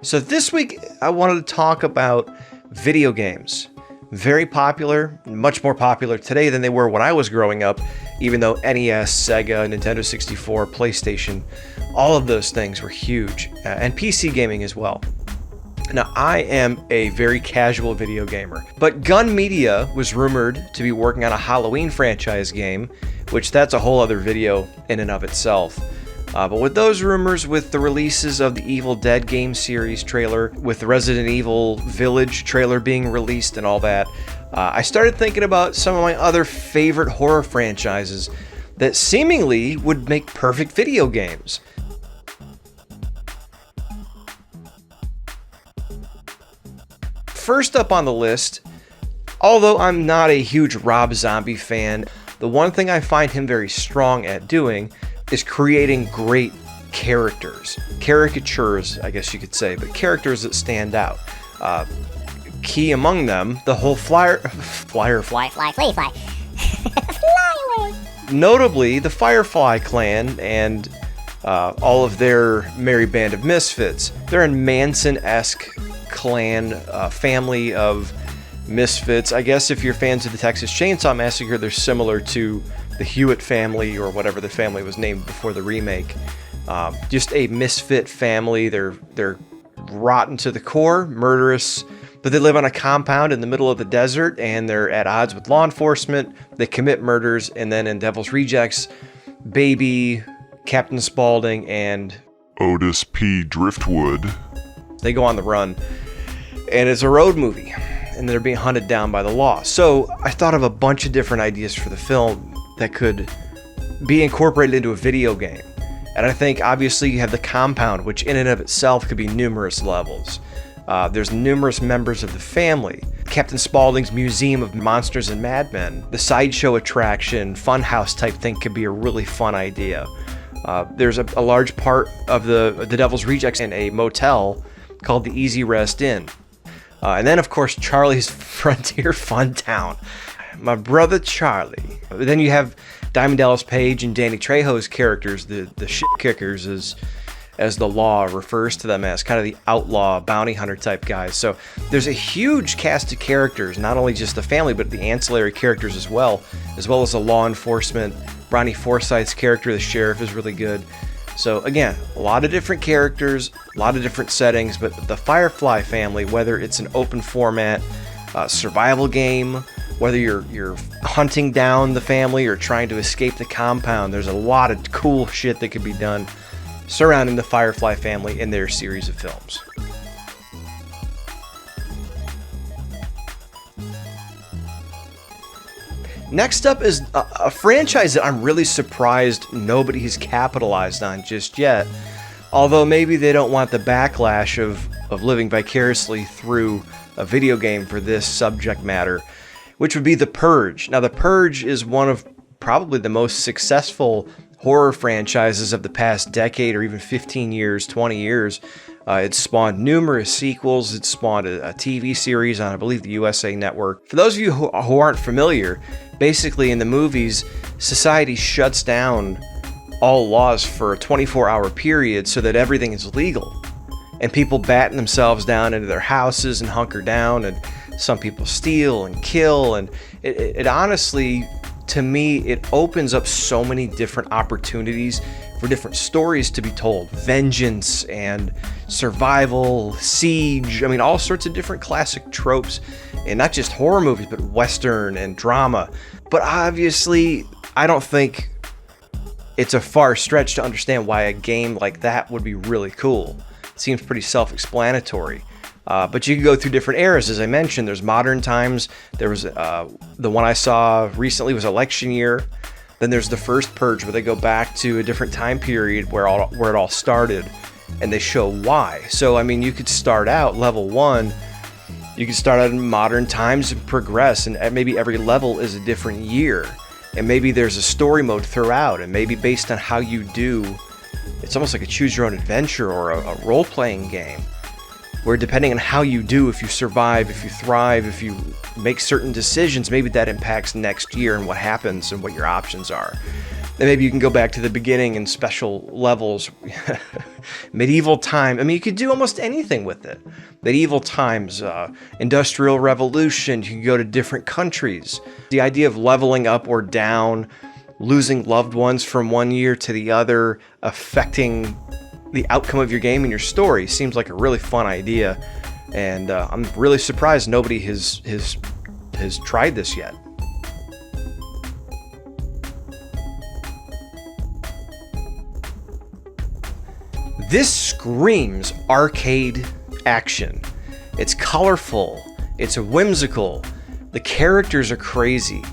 So this week, I wanted to talk about video games. Very popular, much more popular today than they were when I was growing up, even though NES, Sega, Nintendo 64, PlayStation, all of those things were huge, and PC gaming as well. Now, I am a very casual video gamer, but Gun Media was rumored to be working on a Halloween franchise game, which that's a whole other video in and of itself. But with those rumors, with the releases of the Evil Dead game series trailer, with the Resident Evil Village trailer being released and all that, I started thinking about some of my other favorite horror franchises that seemingly would make perfect video games. First up on the list, although I'm not a huge Rob Zombie fan, the one thing I find him very strong at doing is creating great characters. Caricatures, I guess you could say, but characters that stand out. Key among them, the whole fly. Notably, the Firefly clan and all of their merry band of misfits. They're a Manson-esque clan, family of misfits. I guess if you're fans of the Texas Chainsaw Massacre, they're similar to the Hewitt family, or whatever the family was named before the remake. Just a misfit family. They're rotten to the core, murderous, but they live on a compound in the middle of the desert, and they're at odds with law enforcement. They commit murders, and then in Devil's Rejects, Baby, Captain Spaulding, and Otis P. Driftwood, they go on the run. And it's a road movie, and they're being hunted down by the law. So I thought of a bunch of different ideas for the film that could be incorporated into a video game. And I think obviously you have the compound, which in and of itself could be numerous levels. There's numerous members of the family. Captain Spaulding's Museum of Monsters and Madmen, the sideshow attraction, funhouse type thing could be a really fun idea. There's a large part of the Devil's Rejects in a motel called the Easy Rest Inn. And then, of course, Charlie's Frontier Fun Town. My brother Charlie. Then you have Diamond Dallas Page and Danny Trejo's characters, the shit kickers, as the law refers to them as, kind of the outlaw bounty hunter type guys. So there's a huge cast of characters, not only just the family, but the ancillary characters as well as the law enforcement. Ronnie Forsythe's character, the sheriff, is really good. So again, a lot of different characters, a lot of different settings, but the Firefly family, whether it's an open format survival game, whether you're hunting down the family or trying to escape the compound, there's a lot of cool shit that could be done surrounding the Firefly family in their series of films. Next up is a franchise that I'm really surprised nobody has capitalized on just yet. Although maybe they don't want the backlash of living vicariously through a video game for this subject matter, which would be The Purge. Now, The Purge is one of probably the most successful horror franchises of the past decade, or even 15 years, 20 years. It's spawned numerous sequels. It's spawned a TV series on, I believe, the USA Network. For those of you who aren't familiar, basically in the movies, society shuts down all laws for a 24-hour period so that everything is legal. And people batten themselves down into their houses and hunker down, and some people steal and kill. And it honestly, to me, it opens up so many different opportunities for different stories to be told. Vengeance and survival, siege, I mean, all sorts of different classic tropes, and not just horror movies, but Western and drama. But obviously, I don't think it's a far stretch to understand why a game like that would be really cool. It seems pretty self-explanatory. But you can go through different eras. As I mentioned, there's modern times. There was the one I saw recently was election year. Then there's the first Purge, where they go back to a different time period where it all started, and they show why. So, I mean, you could start out level 1, you could start out in modern times and progress, and maybe every level is a different year. And maybe there's a story mode throughout, and maybe based on how you do, it's almost like a choose your own adventure or a role-playing game. where depending on how you do, if you survive, if you thrive, if you make certain decisions, maybe that impacts next year and what happens and what your options are. And maybe you can go back to the beginning and special levels. Medieval time. I mean, you could do almost anything with it. Medieval times, Industrial Revolution, you can go to different countries. The idea of leveling up or down, losing loved ones from one year to the other, affecting the outcome of your game and your story seems like a really fun idea. And I'm really surprised nobody has tried this yet. This screams arcade action. It's colorful, it's whimsical, the characters are crazy.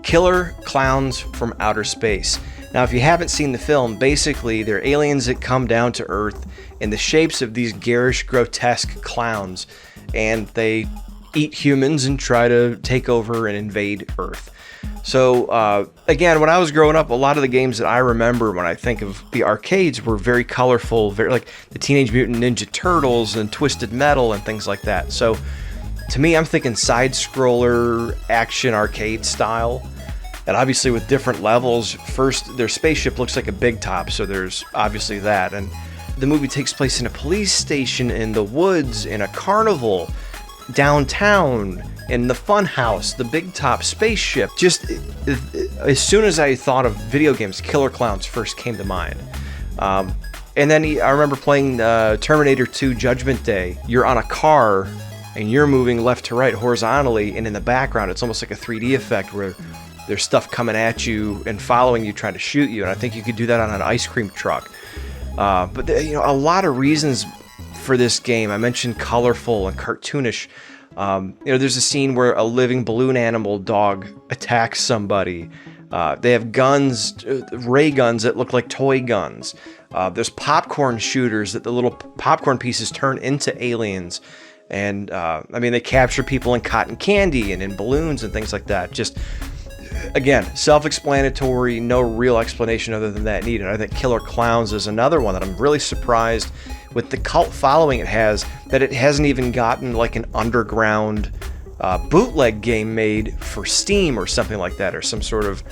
Killer clowns from outer space. Now, if you haven't seen the film, basically they're aliens that come down to Earth in the shapes of these garish, grotesque clowns, and they eat humans and try to take over and invade Earth. So, again, when I was growing up, a lot of the games that I remember when I think of the arcades were very colorful, very like the Teenage Mutant Ninja Turtles and Twisted Metal and things like that. So, to me, I'm thinking side-scroller action arcade style. And obviously with different levels. First, their spaceship looks like a big top, so there's obviously that. And the movie takes place in a police station, in the woods, in a carnival, downtown, in the fun house, the big top spaceship. Just as soon as I thought of video games, Killer Clowns first came to mind. And then I remember playing Terminator 2 Judgment Day. You're on a car and you're moving left to right horizontally, and in the background it's almost like a 3D effect where there's stuff coming at you and following you, trying to shoot you. And I think you could do that on an ice cream truck. But a lot of reasons for this game. I mentioned colorful and cartoonish. There's a scene where a living balloon animal dog attacks somebody. They have guns, ray guns that look like toy guns. There's popcorn shooters that the little popcorn pieces turn into aliens. And they capture people in cotton candy and in balloons and things like that. Just, again, self-explanatory, no real explanation other than that needed. I think Killer Clowns is another one that I'm really surprised with the cult following it has, that it hasn't even gotten like an underground bootleg game made for Steam or something like that, or some sort of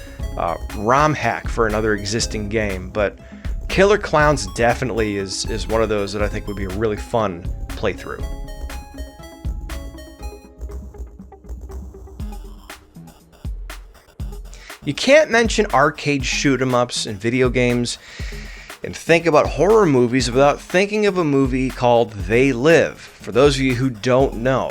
ROM hack for another existing game. But Killer Clowns definitely is one of those that I think would be a really fun playthrough. You can't mention arcade shoot-'em-ups and video games and think about horror movies without thinking of a movie called They Live. For those of you who don't know,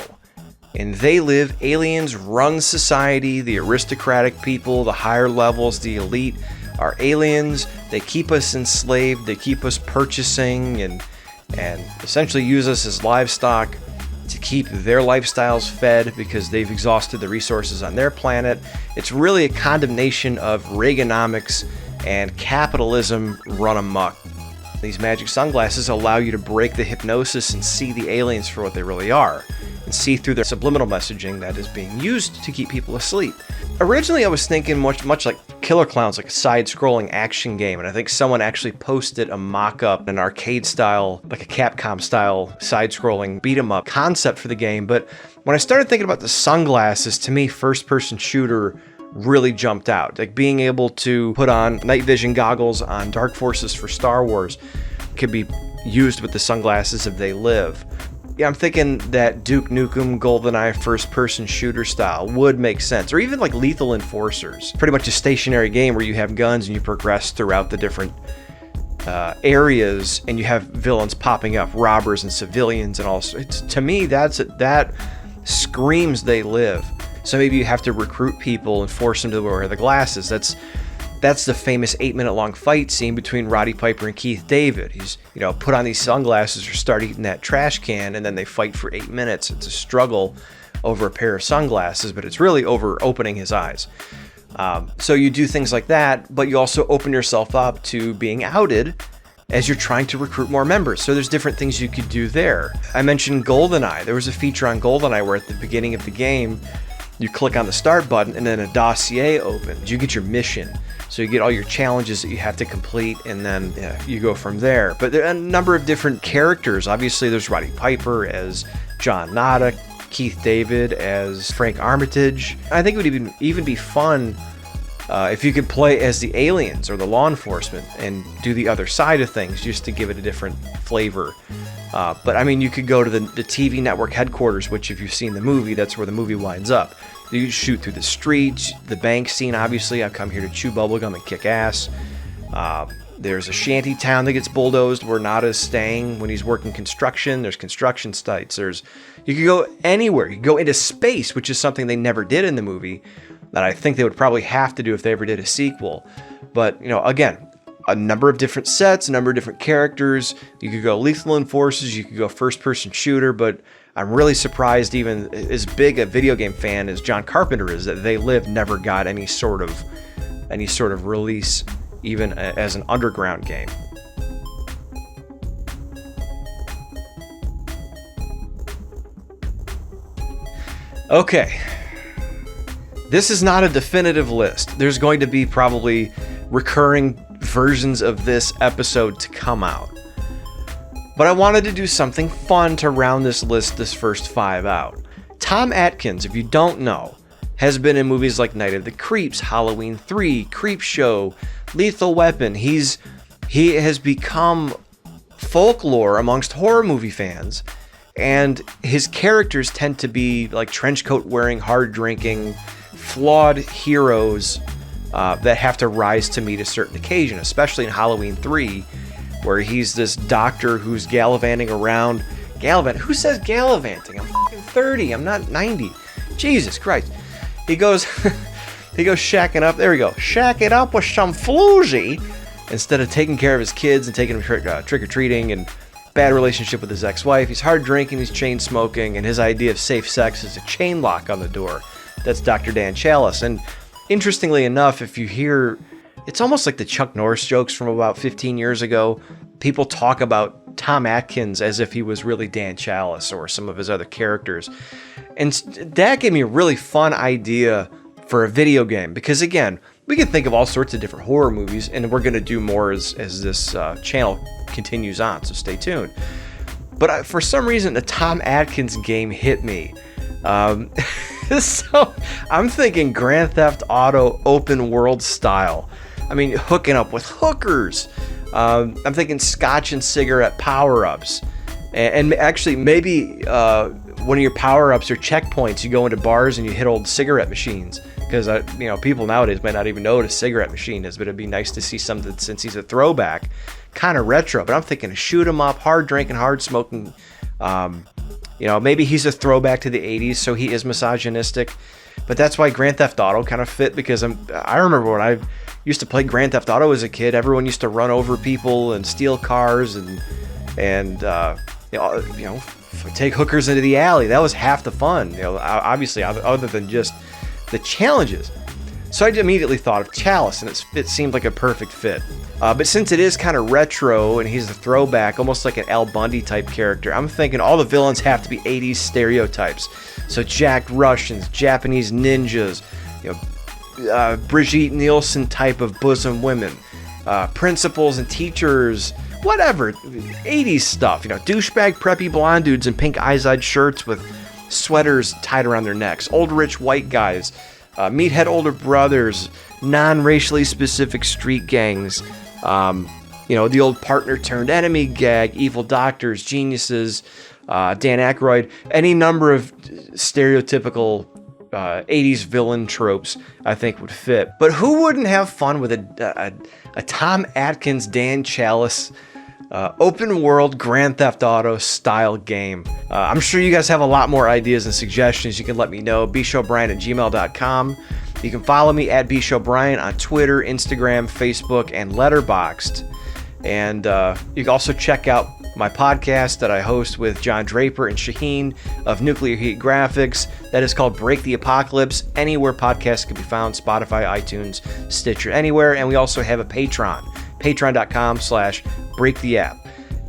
in They Live, aliens run society. The aristocratic people, the higher levels, the elite are aliens. They keep us enslaved. They keep us purchasing and essentially use us as livestock to keep their lifestyles fed because they've exhausted the resources on their planet. It's really a condemnation of Reaganomics and capitalism run amok. These magic sunglasses allow you to break the hypnosis and see the aliens for what they really are, and see through the subliminal messaging that is being used to keep people asleep. Originally, I was thinking much like Killer Clowns, like a side-scrolling action game, and I think someone actually posted a mock-up, an arcade-style, like a Capcom-style side-scrolling beat-em-up concept for the game. But when I started thinking about the sunglasses, to me, first-person shooter really jumped out. Like being able to put on night vision goggles on Dark Forces for Star Wars could be used with the sunglasses of They Live. Yeah, I'm thinking that Duke Nukem GoldenEye first-person shooter style would make sense, or even like Lethal Enforcers. Pretty much a stationary game where you have guns and you progress throughout the different areas, and you have villains popping up, robbers and civilians, and all. To me, that screams They Live. So maybe you have to recruit people and force them to wear the glasses. That's the famous 8-minute long fight scene between Roddy Piper and Keith David. He's, put on these sunglasses or start eating that trash can, and then they fight for 8 minutes. It's a struggle over a pair of sunglasses, but it's really over opening his eyes. So you do things like that, but you also open yourself up to being outed as you're trying to recruit more members. So there's different things you could do there. I mentioned GoldenEye. There was a feature on GoldenEye where at the beginning of the game, You click on the start button, and then a dossier opens. You get your mission. So you get all your challenges that you have to complete, and then you go from there. But there are a number of different characters. Obviously, there's Roddy Piper as John Nada, Keith David as Frank Armitage. I think it would even be fun if you could play as the aliens or the law enforcement and do the other side of things, just to give it a different flavor. But I mean, you could go to the TV network headquarters, which if you've seen the movie, that's where the movie winds up. You shoot through the streets, the bank scene, obviously. I've come here to chew bubblegum and kick ass. There's a shanty town that gets bulldozed where Nada's staying when he's working construction. There's construction sites. You could go anywhere. You could go into space, which is something they never did in the movie that I think they would probably have to do if they ever did a sequel. But, again, a number of different sets, a number of different characters. You could go Lethal Enforcers, you could go first-person shooter, but I'm really surprised, even as big a video game fan as John Carpenter is, that They Live never got any sort of release, even as an underground game. Okay, this is not a definitive list. There's going to be probably recurring versions of this episode to come out. But I wanted to do something fun to round this first 5 out. Tom Atkins, if you don't know, has been in movies like Night of the Creeps, Halloween 3, Creepshow, Lethal Weapon. He has become folklore amongst horror movie fans, and his characters tend to be like trench coat wearing, hard drinking, flawed heroes that have to rise to meet a certain occasion, especially in Halloween 3, where he's this doctor who's gallivanting around. Who says gallivanting? I'm fucking 30. I'm not 90. Jesus Christ. He goes shacking up. There we go. Shacking up with some floozy instead of taking care of his kids and taking them trick-or-treating, and bad relationship with his ex-wife. He's hard drinking, he's chain smoking, and his idea of safe sex is a chain lock on the door. That's Dr. Dan Chalice. And interestingly enough, if you hear, it's almost like the Chuck Norris jokes from about 15 years ago. People talk about Tom Atkins as if he was really Dan Chalice or some of his other characters. And that gave me a really fun idea for a video game, because again, we can think of all sorts of different horror movies, and we're going to do more as this channel continues on, so stay tuned. But for some reason, the Tom Atkins game hit me. So I'm thinking Grand Theft Auto open world style. I mean, hooking up with hookers. I'm thinking scotch and cigarette power-ups. And actually, maybe one of your power-ups or checkpoints, you go into bars and you hit old cigarette machines. Because people nowadays might not even know what a cigarette machine is, but it'd be nice to see something, since he's a throwback, kind of retro. But I'm thinking shoot 'em up, hard drinking, hard smoking. Maybe he's a throwback to the 80s, so he is misogynistic. But that's why Grand Theft Auto kind of fit, because I remember when I used to play Grand Theft Auto as a kid, everyone used to run over people and steal cars and take hookers into the alley. That was half the fun, obviously, other than just the challenges. So I immediately thought of Chalice, and it seemed like a perfect fit. But since it is kind of retro and he's a throwback, almost like an Al Bundy type character, I'm thinking all the villains have to be 80s stereotypes. So jacked Russians, Japanese ninjas, Brigitte Nielsen type of bosom women, principals and teachers, whatever, 80s stuff. Douchebag preppy blonde dudes in pink eyes-eyed shirts with sweaters tied around their necks, old rich white guys, meathead older brothers, non-racially specific street gangs, the old partner turned enemy gag, evil doctors, geniuses, Dan Aykroyd, any number of stereotypical 80s villain tropes I think would fit. But who wouldn't have fun with a Tom Atkins, Dan Chalice open world Grand Theft Auto style game? I'm sure you guys have a lot more ideas and suggestions. You can let me know. bshowbrian@gmail.com. You can follow me at bshowbrian on Twitter, Instagram, Facebook, and Letterboxd. And you can also check out my podcast that I host with John Draper and Shaheen of Nuclear Heat Graphics. That is called Break the Apocalypse. Anywhere podcasts can be found: Spotify, iTunes, Stitcher, anywhere. And we also have a Patreon, patreon.com/breaktheapp.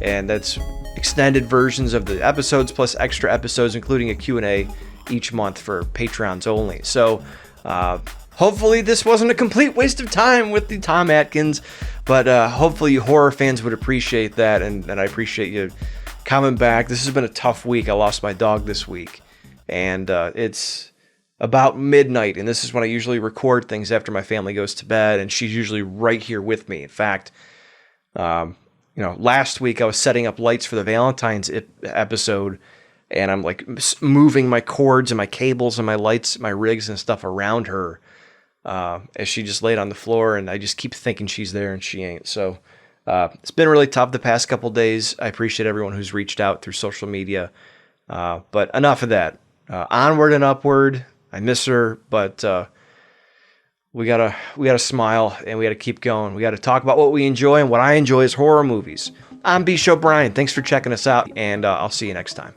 And that's extended versions of the episodes plus extra episodes, including a Q&A each month for Patreons only. So hopefully this wasn't a complete waste of time with the Tom Atkins, but hopefully you horror fans would appreciate that, and I appreciate you coming back. This has been a tough week. I lost my dog this week, and it's about midnight, and this is when I usually record things after my family goes to bed, and she's usually right here with me. In fact, last week I was setting up lights for the Valentine's episode, and I'm like moving my cords and my cables and my lights, my rigs and stuff around her as she just laid on the floor, and I just keep thinking she's there and she ain't. So it's been really tough the past couple days. I appreciate everyone who's reached out through social media, but enough of that. Onward and upward. I miss her, but we gotta smile and we gotta keep going. We gotta talk about what we enjoy, and what I enjoy is horror movies. I'm B. Show Brian. Thanks for checking us out, and I'll see you next time.